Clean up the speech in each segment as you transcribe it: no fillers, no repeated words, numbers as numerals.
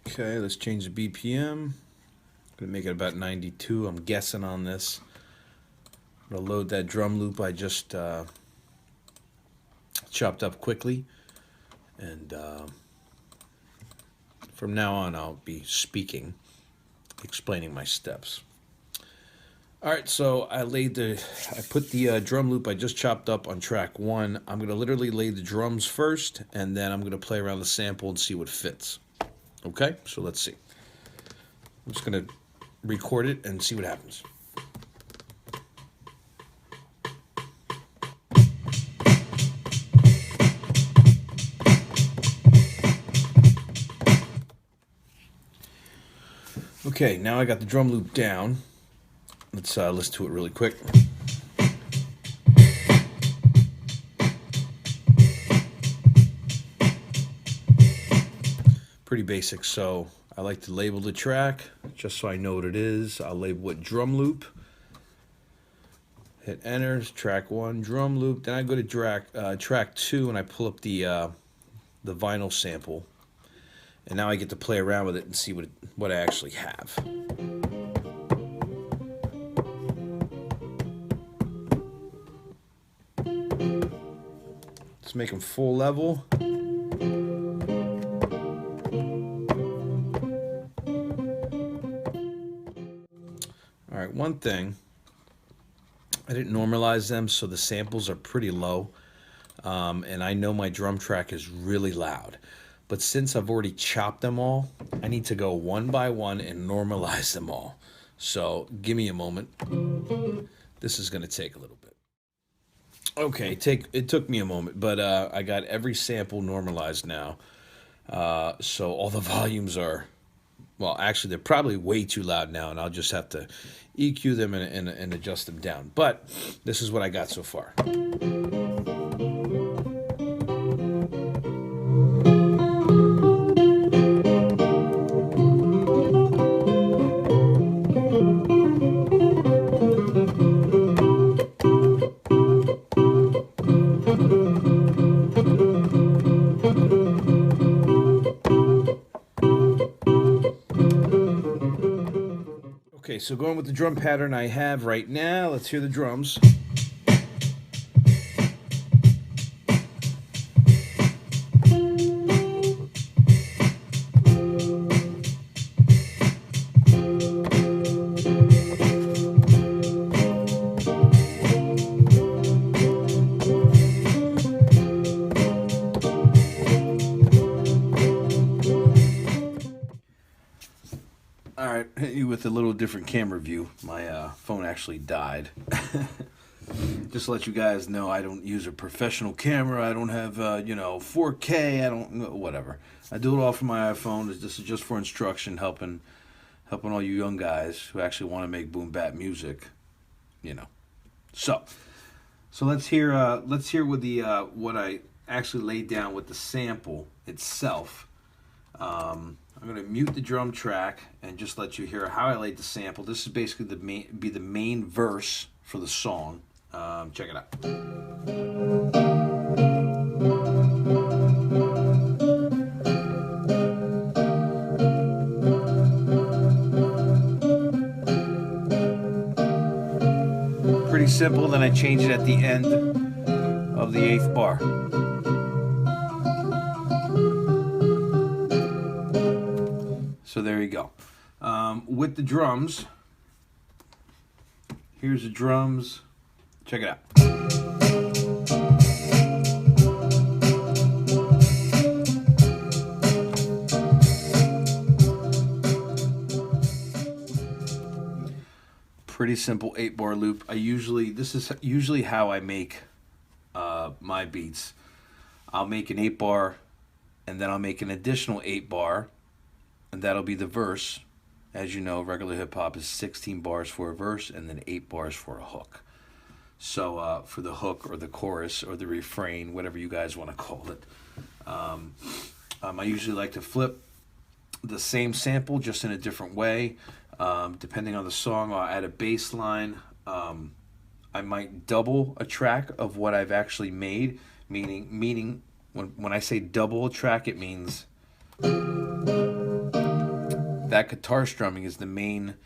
Okay, let's change the BPM. Gonna make it about 92. I'm guessing on this. I'm gonna load that drum loop I just chopped up quickly, and from now on I'll be speaking, explaining my steps. All right, so I put the drum loop I just chopped up on track 1. I'm gonna literally lay the drums first, and then I'm gonna play around the sample and see what fits. Okay, so let's see. I'm just gonna record it and see what happens. Okay, now I got the drum loop down. Let's listen to it really quick. Pretty basic, so I like to label the track just so I know what it is. I'll label it drum loop. Hit enter, track 1, drum loop. Then I go to track 2 and I pull up the vinyl sample. And now I get to play around with it and see what I actually have. Let's make them full level. All right, one thing, I didn't normalize them, so the samples are pretty low, and I know my drum track is really loud. But since I've already chopped them all, I need to go one by one and normalize them all. So give me a moment. This is going to take a little bit. Okay, it took me a moment, but I got every sample normalized now. So all the volumes are, well, actually, they're probably way too loud now, and I'll just have to EQ them and adjust them down. But this is what I got so far. Okay, so going with the drum pattern I have right now, let's hear the drums. All right, hit you with a little different camera view. My phone actually died. Just to let you guys know, I don't use a professional camera. I don't have, 4K. I don't, whatever. I do it all from my iPhone. This is just for instruction, helping all you young guys who actually want to make boom bap music, So let's hear with the what I actually laid down with the sample itself. I'm going to mute the drum track and just let you hear how I laid the sample. This is basically the main verse for the song. Check it out. Pretty simple. Then I change it at the end of the 8th bar. So there you go. With the drums, here's the drums. Check it out. Pretty simple 8-bar loop. This is usually how I make my beats. I'll make an 8-bar, and then I'll make an additional 8-bar, and that'll be the verse. As you know, regular hip-hop is 16 bars for a verse and then 8 bars for a hook. So for the hook or the chorus or the refrain, whatever you guys want to call it, I usually like to flip the same sample just in a different way. Depending on the song, I'll add a bass line. I might double a track of what I've actually made, meaning when I say double a track, it means that guitar strumming is the main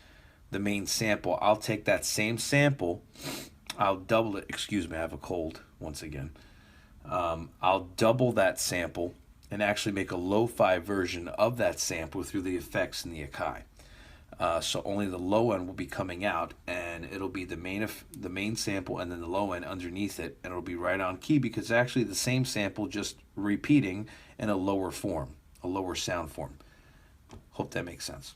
sample. I'll take that same sample, I'll double it. Excuse me, I have a cold once again. I'll double that sample and actually make a lo-fi version of that sample through the effects in the Akai. So only the low end will be coming out, and it'll be the main sample and then the low end underneath it, and it'll be right on key because it's actually the same sample just repeating in a lower form, a lower sound form. Hope that makes sense.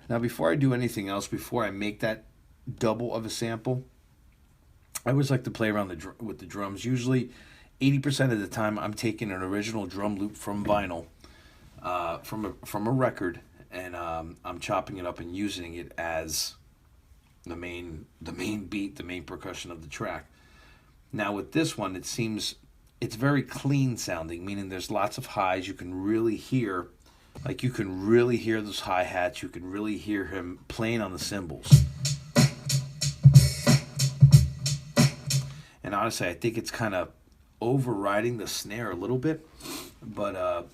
Now, before I do anything else, before I make that double of a sample, I always like to play around with the drums. Usually, 80% of the time, I'm taking an original drum loop from vinyl, from a record, and I'm chopping it up and using it as the main beat, the main percussion of the track. Now, with this one, it seems it's very clean sounding, meaning there's lots of highs. You can really hear. You can really hear those hi-hats. You can really hear him playing on the cymbals. And honestly, I think it's kind of overriding the snare a little bit. But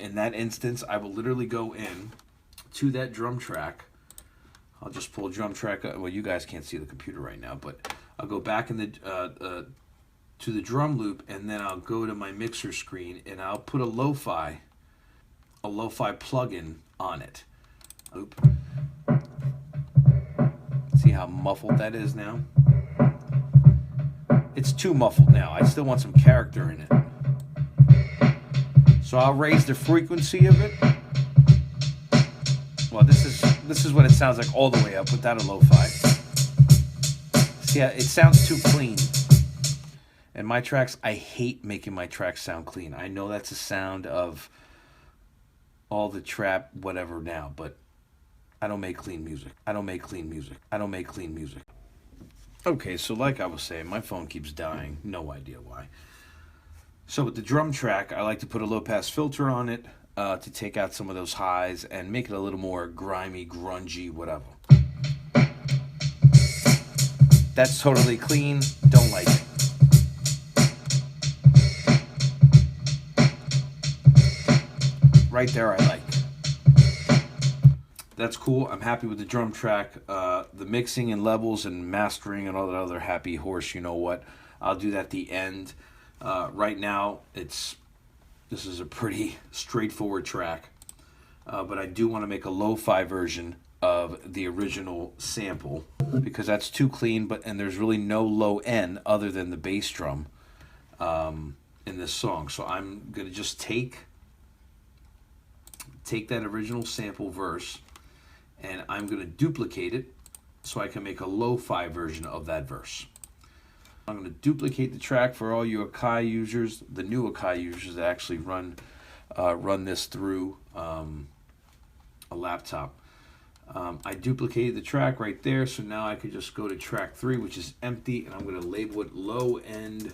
in that instance, I will literally go in to that drum track. I'll just pull a drum track. Well, you guys can't see the computer right now, but I'll go back in to the drum loop, and then I'll go to my mixer screen, and I'll put a lo-fi plugin on it. Oop. See how muffled that is now? It's too muffled now. I still want some character in it. So I'll raise the frequency of it. Well, this is what it sounds like all the way up without a lo-fi. See, it sounds too clean. And my tracks, I hate making my tracks sound clean. I know that's a sound of all the trap, whatever now, but I don't make clean music. I don't make clean music. I don't make clean music. Okay, so like I was saying, my phone keeps dying. No idea why. So with the drum track, I like to put a low-pass filter on it to take out some of those highs and make it a little more grimy, grungy, whatever. That's totally clean. Don't like it. Right there, I like. That's cool. I'm happy with the drum track. The mixing and levels and mastering and all that other happy horse, you know what. I'll do that at the end. Right now, this is a pretty straightforward track. But I do want to make a lo-fi version of the original sample because that's too clean, and there's really no low end other than the bass drum in this song. So I'm going to just take that original sample verse, and I'm going to duplicate it so I can make a lo-fi version of that verse. I'm going to duplicate the track for all you Akai users, the new Akai users that actually run this through a laptop. I duplicated the track right there, so now I could just go to track 3, which is empty, and I'm going to label it low end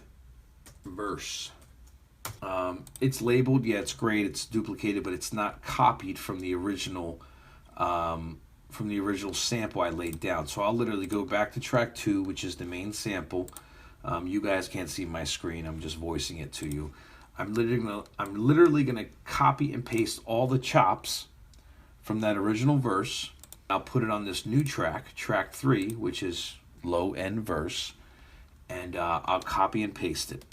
verse. It's labeled, yeah, it's great, it's duplicated, but it's not copied from the original sample I laid down. So I'll literally go back to track 2, which is the main sample. You guys can't see my screen, I'm just voicing it to you. I'm literally gonna copy and paste all the chops from that original verse. I'll put it on this new track, track 3, which is low end verse, and I'll copy and paste it.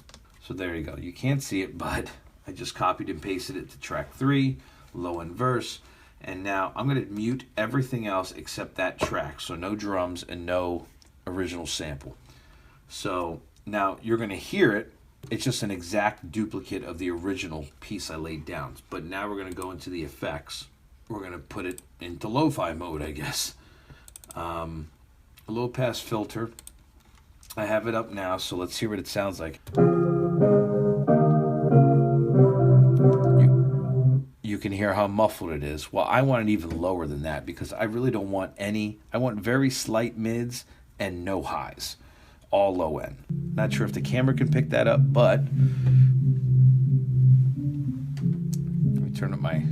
So there you go. You can't see it, but I just copied and pasted it to track 3, low end verse, and now I'm going to mute everything else except that track, so no drums and no original sample. So now you're going to hear it. It's just an exact duplicate of the original piece I laid down. But now we're going to go into the effects. We're going to put it into lo-fi mode, I guess. A low pass filter. I have it up now, so let's hear what it sounds like. You can hear how muffled it is. Well, I want it even lower than that because I really don't want any. I want very slight mids and no highs. All low end. Not sure if the camera can pick that up, but let me turn up my...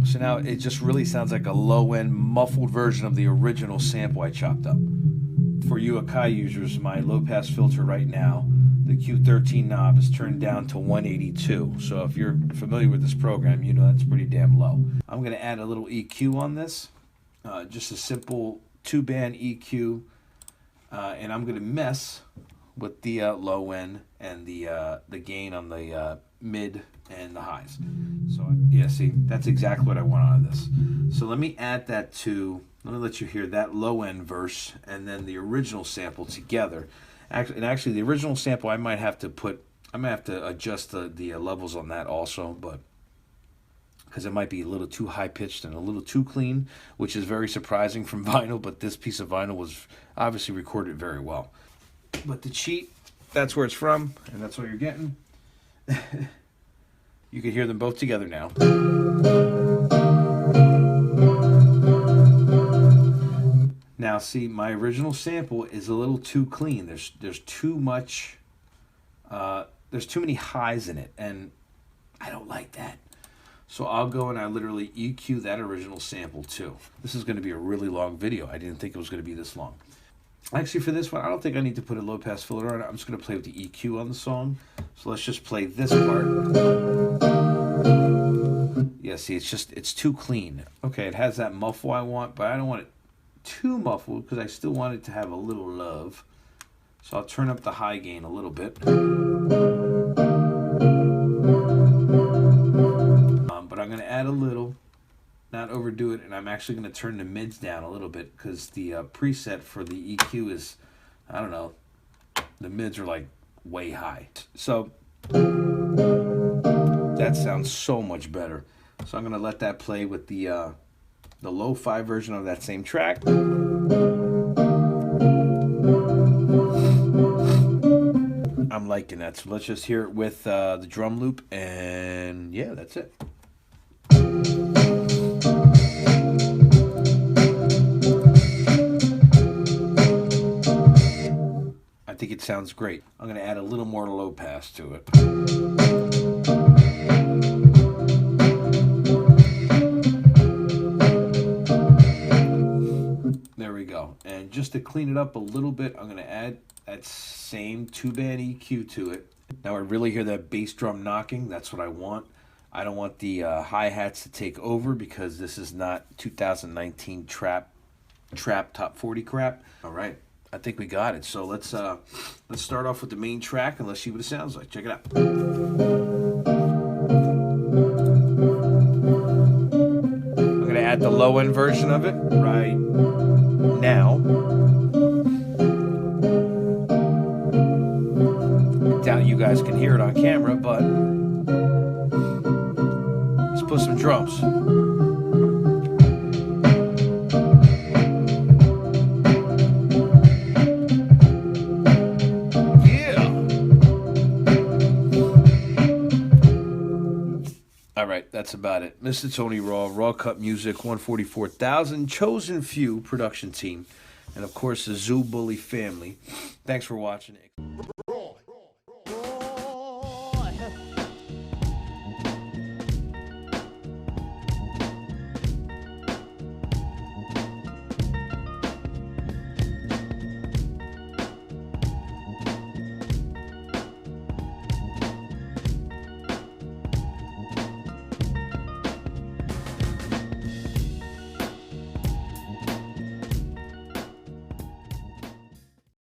So now it just really sounds like a low-end muffled version of the original sample I chopped up. For you Akai users, my low-pass filter right now, the Q13 knob is turned down to 182. So if you're familiar with this program, you know that's pretty damn low. I'm going to add a little EQ on this, just a simple 2-band EQ, and I'm going to mess with the low end and the gain on the mid and the highs. So yeah, see, that's exactly what I want out of this. So let me add that to, let me let you hear that low end verse and then the original sample together. Actually the original sample I might have to adjust the levels on that also, but because it might be a little too high pitched and a little too clean, which is very surprising from vinyl, but this piece of vinyl was obviously recorded very well. But the cheat, that's where it's from, and that's what you're getting. You can hear them both together now. Now see, my original sample is a little too clean. There's too much, there's too many highs in it, and I don't like that. So I'll go and I literally EQ that original sample too. This is going to be a really long video. I didn't think it was going to be this long. Actually, for this one, I don't think I need to put a low-pass filter on it. I'm just going to play with the EQ on the song. So let's just play this part. Yeah, see, it's too clean. Okay, it has that muffle I want, but I don't want it too muffled because I still want it to have a little love. So I'll turn up the high gain a little bit. But I'm going to add a little. Not overdo it, and I'm actually going to turn the mids down a little bit because the preset for the EQ is, I don't know, the mids are like way high. So that sounds so much better. So I'm going to let that play with the lo-fi version of that same track. I'm liking that. So let's just hear it with the drum loop, and yeah, that's it. I think it sounds great. I'm going to add a little more low pass to it. There we go. And just to clean it up a little bit, I'm going to add that same 2-band EQ to it. Now I really hear that bass drum knocking. That's what I want. I don't want the hi-hats to take over because this is not 2019 trap top 40 crap. All right. I think we got it. So let's start off with the main track and let's see what it sounds like. Check it out. I'm gonna add the low end version of it right now. I doubt you guys can hear it on camera, but let's put some drums. All right, that's about it. Mr. Tony Raw, RAWCUT Music, 144,000, Chosen Few production team, and of course the Zoo Bully family. Thanks for watching.